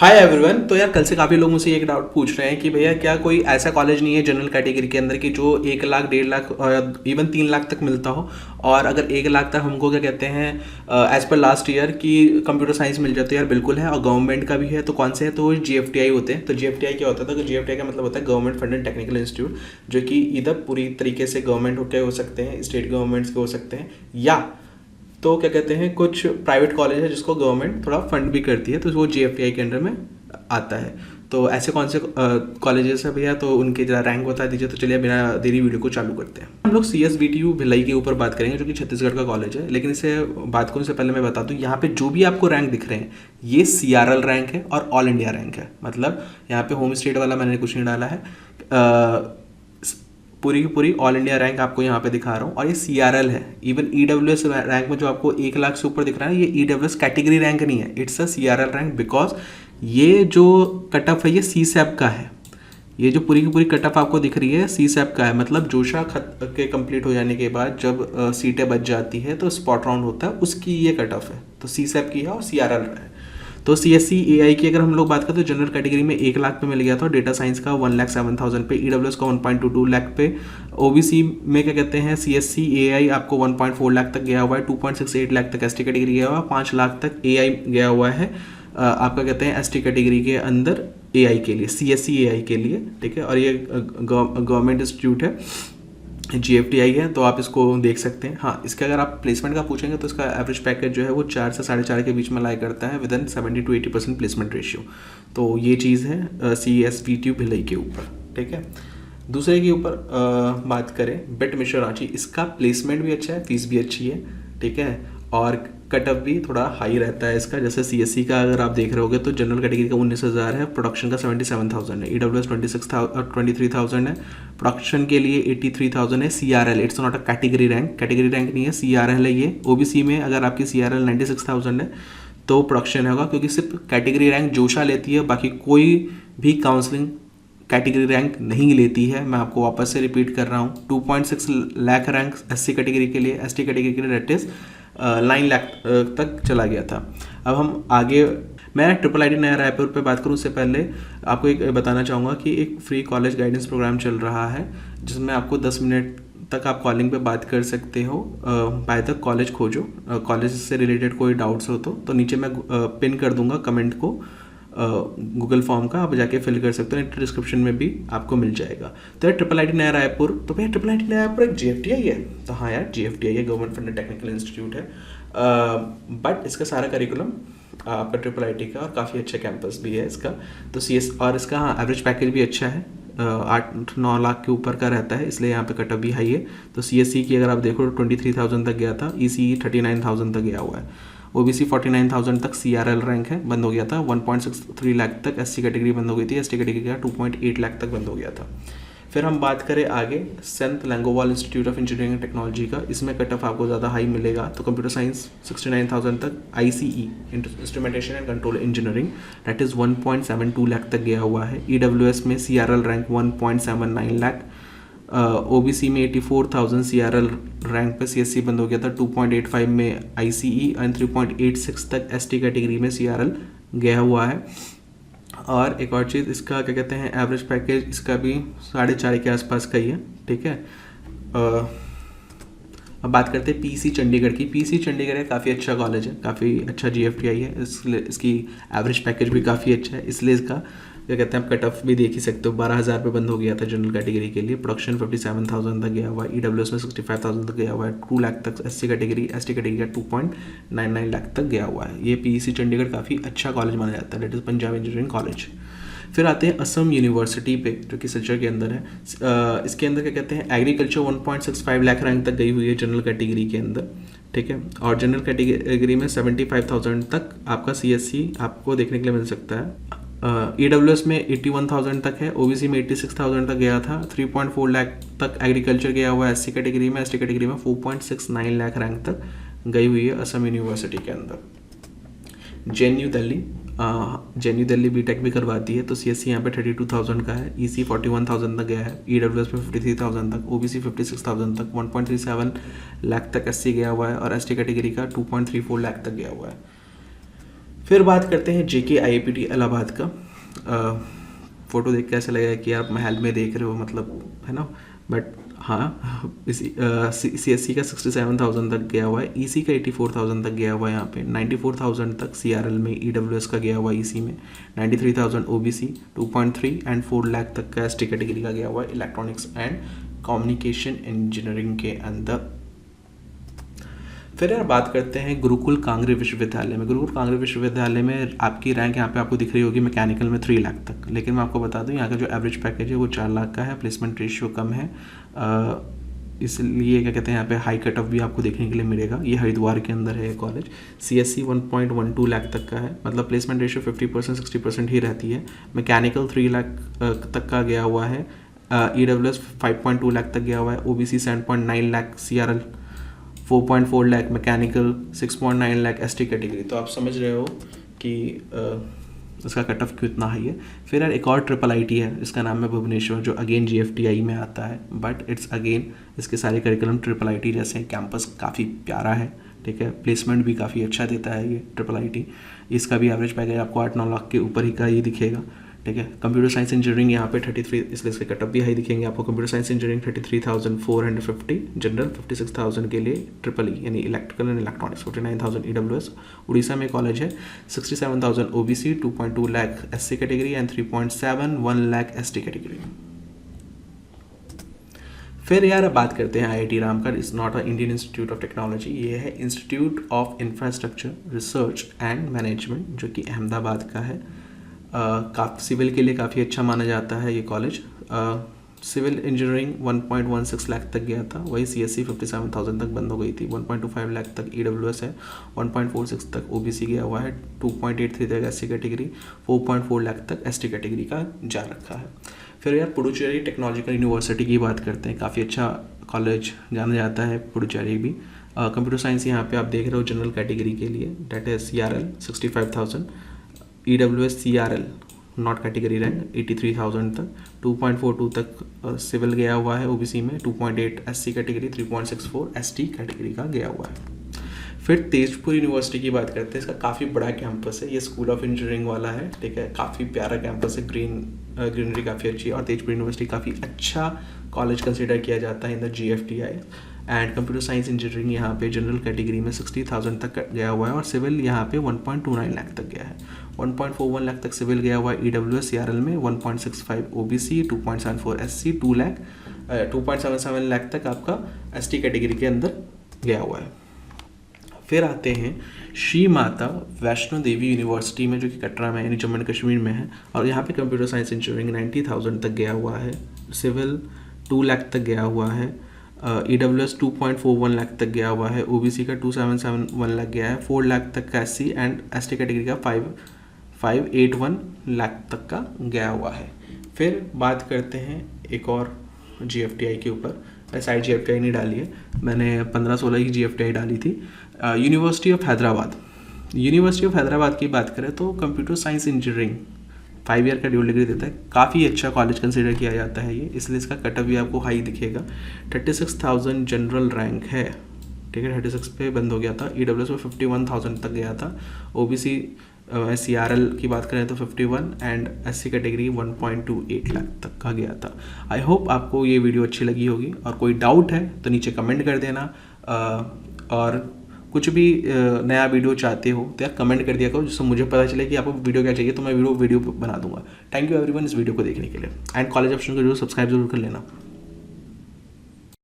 Hi everyone. तो यार कल से काफ़ी लोग मुझसे एक डाउट पूछ रहे हैं कि भैया क्या कोई ऐसा कॉलेज नहीं है जनरल कैटेगरी के अंदर कि जो 1 लाख 1.5 लाख और इवन 3 लाख तक मिलता हो। और अगर 1 लाख तक हमको क्या कहते हैं एज पर लास्ट ईयर की कंप्यूटर साइंस मिल जाती है यार, बिल्कुल है। और गवर्नमेंट का भी है। तो कौन से है? तो वो GFTI होते हैं। तो GFTI क्या होता है? तो GFTI का मतलब होता है गवर्नमेंट फंडेड टेक्निकल इंस्टीट्यूट, जो कि इधर पूरी तरीके से गवर्नमेंट के हो सकते हैं, स्टेट गवर्नमेंट्स के हो सकते हैं, या तो क्या कहते हैं कुछ प्राइवेट कॉलेज है जिसको गवर्नमेंट थोड़ा फंड भी करती है, तो वो GFTI के अंडर में आता है। तो ऐसे कौन से कॉलेजेस है भैया, तो उनके जरा रैंक बता दीजिए। तो चलिए बिना देरी वीडियो को चालू करते हैं। हम लोग CSVTU भिलाई के ऊपर बात करेंगे, जो कि छत्तीसगढ़ का कॉलेज है। लेकिन इसे बात करने से पहले मैं बता दूं, यहाँ पे जो भी आपको रैंक दिख रहे हैं ये CRL रैंक है और ऑल इंडिया रैंक है। मतलब यहाँ पे होम स्टेट वाला मैंने कुछ नहीं डाला है। पूरी की पूरी ऑल इंडिया रैंक आपको यहाँ पे दिखा रहा हूँ, और ये CRL है। इवन EWS रैंक में जो आपको 1 लाख से ऊपर दिख रहा है, ये EWS कैटेगरी रैंक नहीं है, it's a CRL rank. Because ये जो कट ऑफ है ये CSAP का है। ये जो पूरी की पूरी कट ऑफ आपको दिख रही है CSAP का है। मतलब जोशा खत के कंप्लीट हो जाने के बाद जब सीटें बच जाती है तो स्पॉट राउंड होता है, उसकी ये कट ऑफ है। तो CSAP की है और CRL है। तो CSC AI की अगर हम लोग बात करें तो जनरल कैटेगरी में 1 लाख पे मिल गया था। डेटा साइंस का 1,07,000 पे, EWS का 1.22 लाख पे, OBC में क्या कहते हैं CSC AI आपको 1.4 लाख तक गया हुआ है, 2.68 लाख तक ST कैटेगरी गया हुआ है, 5 लाख तक AI गया हुआ है आपका कहते हैं ST कैटेगरी के अंदर AI के लिए, CSC AI के लिए, ठीक है। और ये गवर्नमेंट इंस्टीट्यूट है, GFTI है, तो आप इसको देख सकते हैं। हाँ, इसके अगर आप प्लेसमेंट का पूछेंगे तो इसका एवरेज पैकेज जो है वो 4 से 4.5 के बीच में लाई करता है, with in 70 to 80% placement ratio. तो ये चीज़ है CSVTU भिलाई के ऊपर, ठीक है। दूसरे के ऊपर बात करें, बिट मिश्रा रांची, इसका प्लेसमेंट भी अच्छा है, फीस भी अच्छी है, ठीक है। और कट ऑफ भी थोड़ा हाई रहता है इसका। जैसे CSC का अगर आप देख रहे होगे तो जनरल कैटेगरी का 19,000 है, प्रोडक्शन का 77,000 है, EWS 23,000 है, प्रोडक्शन के लिए 83,000 है। CRL it's not a category rank, category rank नहीं है, CRL है ये। OBC में अगर आपकी CRL 96,000 है तो प्रोडक्शन होगा, क्योंकि सिर्फ कैटेगरी रैंक जोशा लेती है, बाकी कोई भी काउंसलिंग कैटेगरी रैंक नहीं लेती है। मैं आपको वापस से रिपीट कर रहा हूँ, 2.6 लाख रैंक SC कैटेगरी के लिए, ST कैटेगरी के लिए डेट इज 9 लाख तक चला गया था। अब हम आगे, मैं IIIT नया रायपुर पे बात करूँ उससे पहले आपको एक बताना चाहूँगा कि एक फ्री कॉलेज गाइडेंस प्रोग्राम चल रहा है, जिसमें आपको 10 मिनट तक आप कॉलिंग पे बात कर सकते हो। बाय द कॉलेज खोजो, कॉलेज से रिलेटेड कोई डाउट्स हो तो नीचे मैं पिन कर दूंगा कमेंट को, गूगल फॉर्म का, आप जाके फिल कर सकते हो, डिस्क्रिप्शन में भी आपको मिल जाएगा। तो यार IIIT नया रायपुर, तो भैया IIIT नया रायपुर एक GFTI है? तो हाँ यार, GFTI है, गवर्नमेंट फंडेड टेक्निकल इंस्टीट्यूट है। बट इसका सारा करिकुलम आपका IIIT का, और काफ़ी अच्छा कैंपस भी है इसका। तो CS और इसका हाँ एवरेज पैकेज भी अच्छा है, 8-9 लाख के ऊपर का रहता है, इसलिए यहाँ पे कट ऑफ भी हाई है। तो CSC की अगर आप देखो तो 23,000 तक गया था, ECE 39,000 तक गया हुआ है, OBC 49,000 तक CRL रैंक है, बंद हो गया था। 1.63 लाख तक SC कैटेगरी बंद हो गई थी, ST कैटेगरी का 2.8 लाख तक बंद हो गया था। फिर हम बात करें आगे Sant Longowal institute of engineering and technology का, इसमें कट ऑफ आपको ज़्यादा हाई मिलेगा। तो कंप्यूटर साइंस 69,000 तक, ICE instrumentation and control engineering that is 1.72 lakh तक गया हुआ है। EWS में CRL रैंक 1.79 लाख, OBC में 84,000 CRL रैंक पे CSC बंद हो गया था, 2.85 में ICE एंड 3.86 तक ST कैटेगरी में CRL गया हुआ है। और एक और चीज़, इसका क्या कहते हैं एवरेज पैकेज इसका भी 4.5 के आसपास का ही है, ठीक है। अब बात करते हैं PC चंडीगढ़ की। PC चंडीगढ़ काफ़ी अच्छा कॉलेज है, काफ़ी अच्छा GFTI है, इसलिए इसकी एवरेज पैकेज भी काफ़ी अच्छा है, इसलिए इसका क्या कहते हैं आप कट ऑफ भी देख ही सकते हो। 12,000 पे बंद हो गया था जनरल कैटेगरी के लिए, प्रोडक्शन 57,000 तक गया हुआ है, EWS में 65,000 तक गया हुआ है, 2 लाख तक ST कैटेगरी का 2.99 लाख तक गया हुआ है। ये PC चंडीगढ़ काफ़ी अच्छा कॉलेज माना जाता है, that is Punjab engineering college. फिर आते हैं असम यूनिवर्सिटी पे, जो कि सिलचर के अंदर है। इसके अंदर क्या कहते हैं एग्रीकल्चर 1.65 लाख रैंक तक गई हुई है जनरल कैटेगरी के अंदर, ठीक है। और जनरल कैटेगरी में 75,000 तक आपका CSC आपको देखने के लिए मिल सकता है। EWS में 81,000 तक है, OBC में 86,000 तक गया था, 3.4 लाख तक एग्रीकल्चर गया हुआ है SC कैटेगरी में, ST कैटेगरी में 4.69 लाख रैंक तक गई हुई है असम यूनिवर्सिटी के अंदर। JNU दिल्ली BTech भी करवाती है, तो CSC यहाँ पे 32,000 का है, EC 41,000 तक गया है, EWS में 53,000 तक, OBC 56,000 तक, 1.37 लाख तक SC गया हुआ है, और ST कैटेगरी का 2.34 लाख तक गया हुआ है। फिर बात करते हैं JK IIPT इलाहाबाद का। फ़ोटो देख के ऐसा लगेगा कि आप महल में देख रहे हो, मतलब है ना, बट हाँ, इसी CSC का 67,000 तक गया हुआ है, EC का 84,000 तक गया हुआ है, यहाँ पे 94,000 तक CRL में EWS का गया हुआ है, EC में 93,000 OBC 2.3 एंड 4 लाख तक का ST कैटेगरी का गया हुआ है इलेक्ट्रॉनिक्स एंड कम्युनिकेशन इंजीनियरिंग के अंदर। फिर यार बात करते हैं गुरुकुल कांगरी विश्वविद्यालय में। गुरुकुल कांगरी विश्वविद्यालय में आपकी रैंक यहाँ पे आपको दिख रही होगी मैकेनिकल में 3 लाख तक, लेकिन मैं आपको बता दूँ यहाँ का जो एवरेज पैकेज है वो 4 लाख का है, प्लेसमेंट रेशियो कम है, इसलिए क्या कहते हैं यहाँ पे हाई कट ऑफ भी आपको देखने के लिए मिलेगा। ये हरिद्वार के अंदर है ये कॉलेज। CSC 1.12 लाख तक का है, मतलब प्लेसमेंट रेशियो 50% 60% ही रहती है। मैकेनिकल 3 लाख तक का गया हुआ है, EWS 5.2 लाख तक गया हुआ है, OBC 7.9 lakh, CRL 4.4 lakh, mechanical 6.9 lakh ST category. तो आप समझ रहे हो कि इसका कट ऑफ क्यों इतना हाई है। फिर यार एक और IIIT है, इसका नाम है भुवनेश्वर, जो अगेन GFTI में आता है, बट इट्स अगेन इसके सारे करिकुलम IIIT जैसे हैं। कैंपस काफ़ी प्यारा है, ठीक है, प्लेसमेंट भी काफ़ी अच्छा देता है ये IIIT। इसका भी एवरेज पैकेज आपको 8-9 लाख के ऊपर ही का ये दिखेगा, ठीक है। कंप्यूटर साइंस इंजीनियरिंग यहाँ पे 33, इसलिए इसके कटअप भी हाई दिखेंगे आपको। कंप्यूटर साइंस इंजीनियरिंग 33,450, जनरल 56,000 के लिए EEE यानी electrical and electronics, 59,000 EWS। Orissa में कॉलेज है, 67,000 OBC, 2.2 lakh SC category and 3.71 lakh ST category. फिर यार बात करते हैं IIT Ramgarh. Is not a Indian institute of technology, ये है institute of infrastructure research and management, जो कि अहमदाबाद का है। काफ़ी सिविल के लिए काफ़ी अच्छा माना जाता है ये कॉलेज। सिविल इंजीनियरिंग 1.16 लाख तक गया था, वही CSC 57,000 तक बंद हो गई थी। 1.25 लाख तक EWS है, 1.46 तक OBC गया हुआ है, 2.83 तक SC कैटेगरी, 4.4 लाख तक ST कैटेगरी का जा रखा है। फिर यार पुडुचेरी टेक्नोलॉजिकल यूनिवर्सिटी की बात करते हैं, काफ़ी अच्छा कॉलेज जाना जाता है पुडुचेरी भी। कंप्यूटर साइंस यहाँ पे आप देख रहे हो जनरल कैटेगरी के लिए, that is CRL 65,000, EWS CRL not category rank 83,000 तक, 2.42 तक सिविल गया हुआ है OBC में, 2.8 SC कैटेगरी, 3.64 ST कैटेगरी का गया हुआ है। फिर तेजपुर यूनिवर्सिटी की बात करते हैं, इसका काफ़ी बड़ा कैंपस है, ये स्कूल ऑफ इंजीनियरिंग वाला है, ठीक है, काफ़ी प्यारा कैंपस है, ग्रीनरी काफ़ी अच्छी है, और तेजपुर यूनिवर्सिटी काफ़ी अच्छा कॉलेज कंसिडर किया जाता है in the GFTI। And computer science engineering यहाँ पे जनरल कैटेगरी में 60,000 तक गया हुआ है, और सिविल यहाँ पे 1.29 लाख तक गया है। 1.41 लाख तक सिविल गया हुआ है EWS CRL में, 1.65 OBC, 2.74 SC, 2.77 लाख तक आपका ST कैटेगरी के अंदर गया हुआ है। फिर आते हैं श्री माता वैष्णो देवी यूनिवर्सिटी में, जो कि कटरा में यानी जम्मू एंड कश्मीर में है, और यहाँ पे कंप्यूटर साइंस इंजीनियरिंग 90,000 तक गया हुआ है, सिविल 2 लाख तक गया हुआ है, EWS 2.41 लाख तक गया हुआ है, OBC का 2.77 लाख गया है, 4 लाख तक का SC एंड ST कैटेगरी का 581 लाख तक का गया हुआ है। फिर बात करते हैं एक और GFTI के ऊपर, साइड GFTI नहीं डाली है मैंने, 15-16 ही GFTI डाली थी। University of Hyderabad, university of Hyderabad की बात करें तो कंप्यूटर साइंस इंजीनियरिंग 5 ईयर का ड्यूल डिग्री देता है, काफ़ी अच्छा कॉलेज कंसिडर किया जाता है ये, इसलिए इसका कटअप भी आपको हाई दिखेगा। 36,000 जनरल रैंक है, ठीक है, 36 पे बंद हो गया था। EWS में 51,000 तक गया था, OBC CRL की बात करें तो 51 एंड SC कैटेगरी 1.28 लाख तक का गया था। आई होप आपको ये वीडियो अच्छी लगी होगी, और कोई डाउट है तो नीचे कमेंट कर देना, और कुछ भी नया वीडियो चाहते हो तो यार कमेंट कर दिया करो, जिससे मुझे पता चले कि आपको वीडियो क्या चाहिए, तो मैं वीडियो बना दूंगा। थैंक यू एवरीवन इस वीडियो को देखने के लिए, एंड कॉलेज ऑप्शन को जरूर सब्सक्राइब जरूर कर लेना।